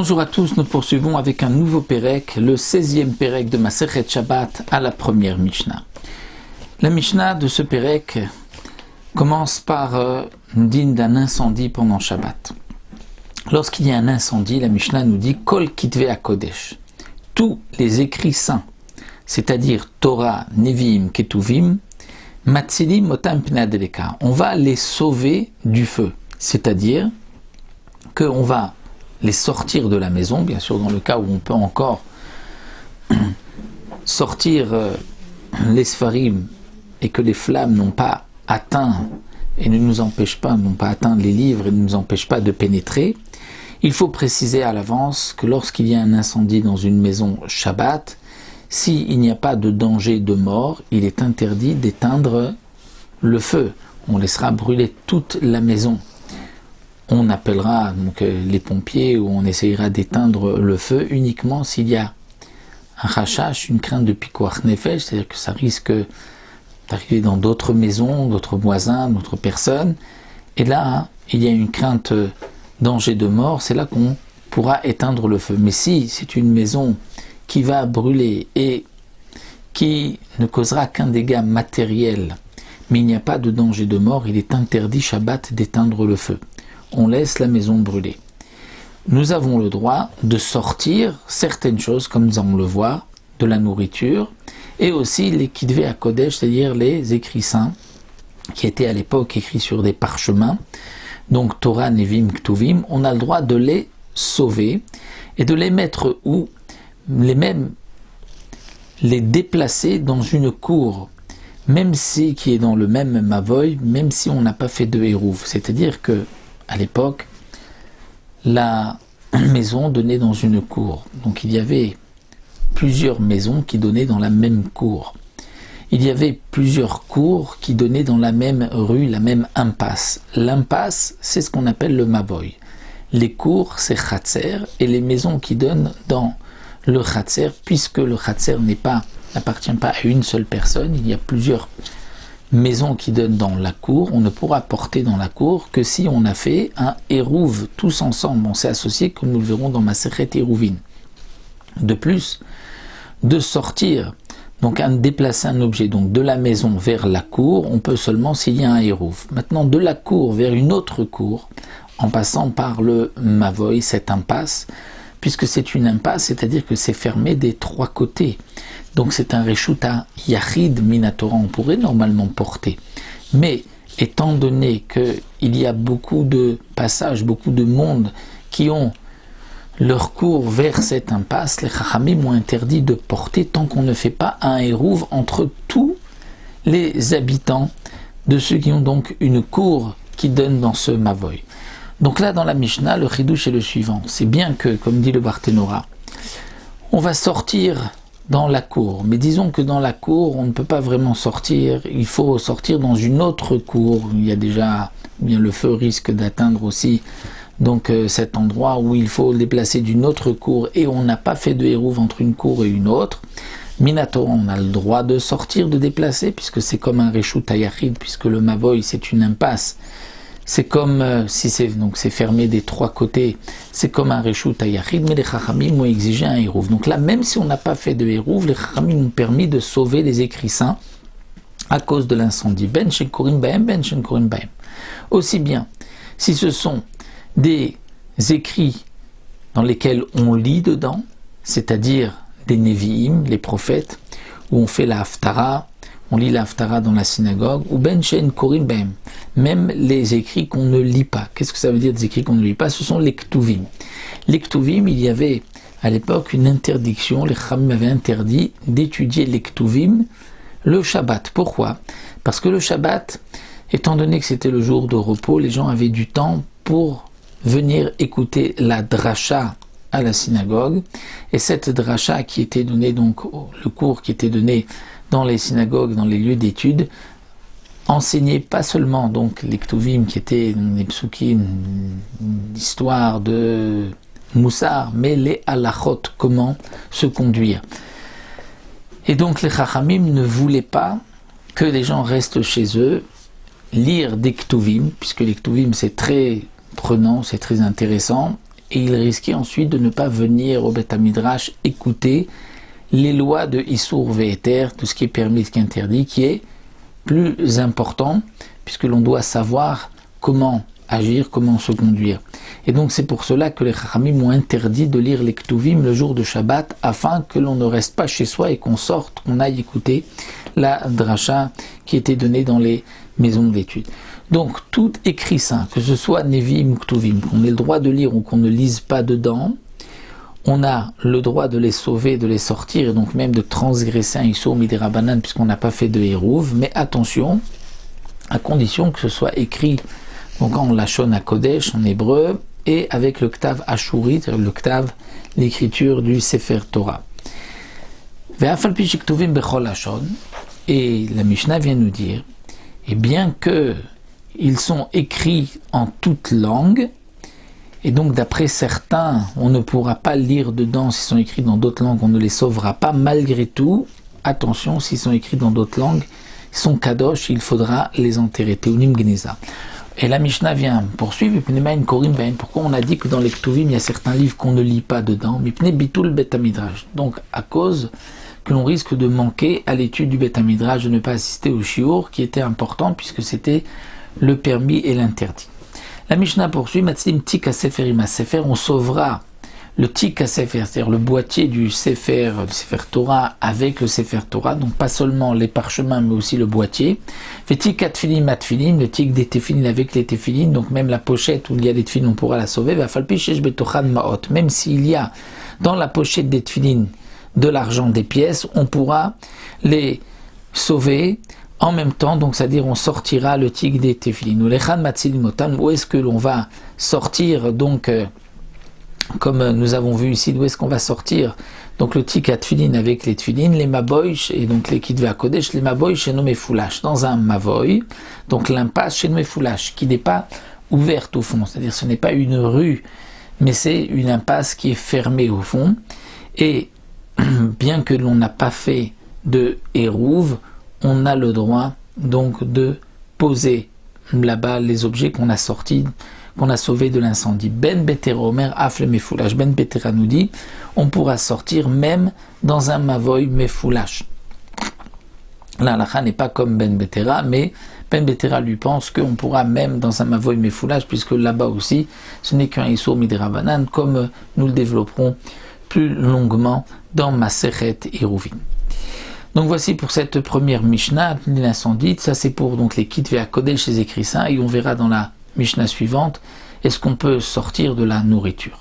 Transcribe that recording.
Bonjour à tous, nous poursuivons avec un nouveau Pérec, le 16e Pérec de Masechet Shabbat à la première Mishnah. La Mishnah de ce Pérec commence par digne d'un incendie pendant Shabbat. Lorsqu'il y a un incendie, la Mishnah nous dit Kol Kitvei HaKodesh, tous les écrits saints, c'est-à-dire Torah, Nevi'im, Ketuvim, Matzilim Otam Pnei Adeleka, on va les sauver du feu, c'est-à-dire qu'on va les sortir de la maison, bien sûr dans le cas où on peut encore sortir les Sfarim et que les flammes n'ont pas atteint et n'ont pas atteint les livres et ne nous empêchent pas de pénétrer. Il faut préciser à l'avance que lorsqu'il y a un incendie dans une maison Shabbat, s'il n'y a pas de danger de mort, il est interdit d'éteindre le feu. On laissera brûler toute la maison. On appellera donc les pompiers ou on essayera d'éteindre le feu uniquement s'il y a un rachash, une crainte de pikuach nefesh, c'est-à-dire que ça risque d'arriver dans d'autres maisons, d'autres voisins, d'autres personnes. Et là, il y a une crainte danger de mort, c'est là qu'on pourra éteindre le feu. Mais si c'est une maison qui va brûler et qui ne causera qu'un dégât matériel, mais il n'y a pas de danger de mort, il est interdit Shabbat d'éteindre le feu. On laisse la maison brûler. Nous avons le droit de sortir certaines choses, comme nous allons le voir, de la nourriture, et aussi les Kitvei HaKodesh, c'est-à-dire les écrits saints, qui étaient à l'époque écrits sur des parchemins, donc Torah, Nevim, Ktuvim, on a le droit de les sauver, et de les mettre où les déplacer dans une cour, même si, qui est dans le même Mavoy, même si on n'a pas fait de Hérouv, c'est-à-dire que à l'époque, la maison donnait dans une cour. Donc il y avait plusieurs maisons qui donnaient dans la même cour. Il y avait plusieurs cours qui donnaient dans la même rue, la même impasse. L'impasse, c'est ce qu'on appelle le Maboy. Les cours, c'est Khatser, et les maisons qui donnent dans le Khatser, puisque le Khatser n'appartient pas à une seule personne, il y a plusieurs maison qui donne dans la cour, on ne pourra porter dans la cour que si on a fait un Hérouv tous ensemble, on s'est associé comme nous le verrons dans Masechet Hérouvin. De plus, de sortir, donc déplacer un objet donc de la maison vers la cour, on peut seulement s'il y a un Hérouv. Maintenant, de la cour vers une autre cour, en passant par le Mavoy, cette impasse, puisque c'est une impasse, c'est-à-dire que c'est fermé des trois côtés. Donc c'est un Reshuta Yachid Minatora, on pourrait normalement porter. Mais étant donné qu'il y a beaucoup de passages, beaucoup de monde qui ont leur cours vers cette impasse, les Chachamim ont interdit de porter tant qu'on ne fait pas un Hérouv entre tous les habitants de ceux qui ont donc une cour qui donne dans ce Mavoy. Donc là dans la Mishnah, le Chidouche est le suivant. C'est bien que, comme dit le Barthénora, on va sortir dans la cour, mais disons que dans la cour on ne peut pas vraiment sortir, il faut sortir dans une autre cour, il y a déjà, bien le feu risque d'atteindre aussi donc cet endroit où il faut le déplacer d'une autre cour et on n'a pas fait de Hérouv entre une cour et une autre. Minatora, on a le droit de sortir, de déplacer, puisque c'est comme un Reshut Hayachid, puisque le Mavoy c'est une impasse. C'est comme si c'est fermé des trois côtés, c'est comme un Reshut Hayachid, mais les Chachamim ont exigé un Hérouv. Donc là, même si on n'a pas fait de Hérouv, les Chachamim ont permis de sauver les écrits saints à cause de l'incendie. Ben Shen Korim Bahem, Ben Shen Korim Bahem. Aussi bien, si ce sont des écrits dans lesquels on lit dedans, c'est-à-dire des Nevi'im, les prophètes, où on fait la Haftara, on lit la Haftara dans la synagogue, ou Ben Shen Korim Bahem, même les écrits qu'on ne lit pas. Qu'est-ce que ça veut dire des écrits qu'on ne lit pas? Ce sont les Ktuvim. Les Ktuvim, il y avait à l'époque une interdiction, les Chachamim avaient interdit d'étudier les Ktuvim le Shabbat. Pourquoi? Parce que le Shabbat, étant donné que c'était le jour de repos, les gens avaient du temps pour venir écouter la dracha à la synagogue, et cette dracha qui était donnée, donc le cours qui était donné dans les synagogues, dans les lieux d'études, enseignait pas seulement donc les Ktuvim qui étaient des psukim, l'histoire de Moussar, mais les halachot, comment se conduire. Et donc les Chachamim ne voulaient pas que les gens restent chez eux, lire des Ktuvim, puisque les Ktuvim c'est très prenant, c'est très intéressant, et il risquait ensuite de ne pas venir au Beth Midrash écouter les lois de Issour Ve'eter, tout ce qui est permis, ce qui est interdit, qui est plus important, puisque l'on doit savoir comment agir, comment se conduire. Et donc c'est pour cela que les Chachamim ont interdit de lire les Ktuvim le jour de Shabbat, afin que l'on ne reste pas chez soi et qu'on sorte, qu'on aille écouter la dracha qui était donnée dans les maisons d'études. Donc tout écrit saint, que ce soit Nevim ou Ktuvim, qu'on ait le droit de lire ou qu'on ne lise pas dedans, on a le droit de les sauver, de les sortir, et donc même de transgresser un Issour Midirabanan puisqu'on n'a pas fait de Hérouv, mais attention, à condition que ce soit écrit donc en Lachon HaKodesh, en hébreu, et avec le Ktav Ashuri, c'est-à-dire le Ktav, l'écriture du Sefer Torah. Et la Mishnah vient nous dire, et bien que ils sont écrits en toute langue, et donc d'après certains, on ne pourra pas lire dedans, s'ils sont écrits dans d'autres langues, on ne les sauvera pas, malgré tout, attention, s'ils sont écrits dans d'autres langues, ils sont kadosh, il faudra les enterrer, Teunim Gneza. Et la Mishnah vient poursuivre, pourquoi on a dit que dans les Ktuvim, il y a certains livres qu'on ne lit pas dedans, donc à cause que l'on risque de manquer à l'étude du Beth Midrash, de ne pas assister au shiur, qui était important, puisque c'était le permis et l'interdit. La Mishnah poursuit, Matzim Tik HaSeferim HaSefer, on sauvera le Tik HaSefer, c'est-à-dire le boîtier du Sefer Torah avec le Sefer Torah, donc pas seulement les parchemins, mais aussi le boîtier. Fait Tik HaTfilim HaTfilim, le Tik des Tefilin avec les Tefilin, donc même la pochette où il y a des Tefilin, on pourra la sauver. Va Falpi Shesh Betochan Maot, même s'il y a dans la pochette des Tefilin de l'argent, des pièces, on pourra les sauver en même temps, donc c'est-à-dire on sortira le Tik des Tefilin. Ou Lechan Matzilimotan, où est-ce que l'on va sortir donc comme nous avons vu ici, d'où est-ce qu'on va sortir donc le Tik HaTfilin avec les Tfilin, les Maboy, et donc les Kitve HaKodesh, les Maboy chez Nommé Foulash, dans un Mavoy, donc l'impasse chez Nommé Foulash, qui n'est pas ouverte au fond, c'est-à-dire ce n'est pas une rue, mais c'est une impasse qui est fermée au fond, et bien que l'on n'a pas fait de Hérouv, on a le droit donc de poser là-bas les objets qu'on a sortis, qu'on a sauvés de l'incendie. Ben Betera Omer Afle Mefoulash. Ben Betera nous dit, on pourra sortir même dans un Mavoy Mefoulash. La halakha n'est pas comme Ben Betera, mais Ben Betera lui pense qu'on pourra même dans un Mavoy Mefoulash, puisque là-bas aussi, ce n'est qu'un Issour Midirabanan, comme nous le développerons plus longuement dans Masechet Eruvin. Donc voici pour cette première Mishnah, l'incendie. Ça c'est pour donc les Kitve HaKodesh, les écrits saints, et on verra dans la Mishnah suivante, est-ce qu'on peut sortir de la nourriture.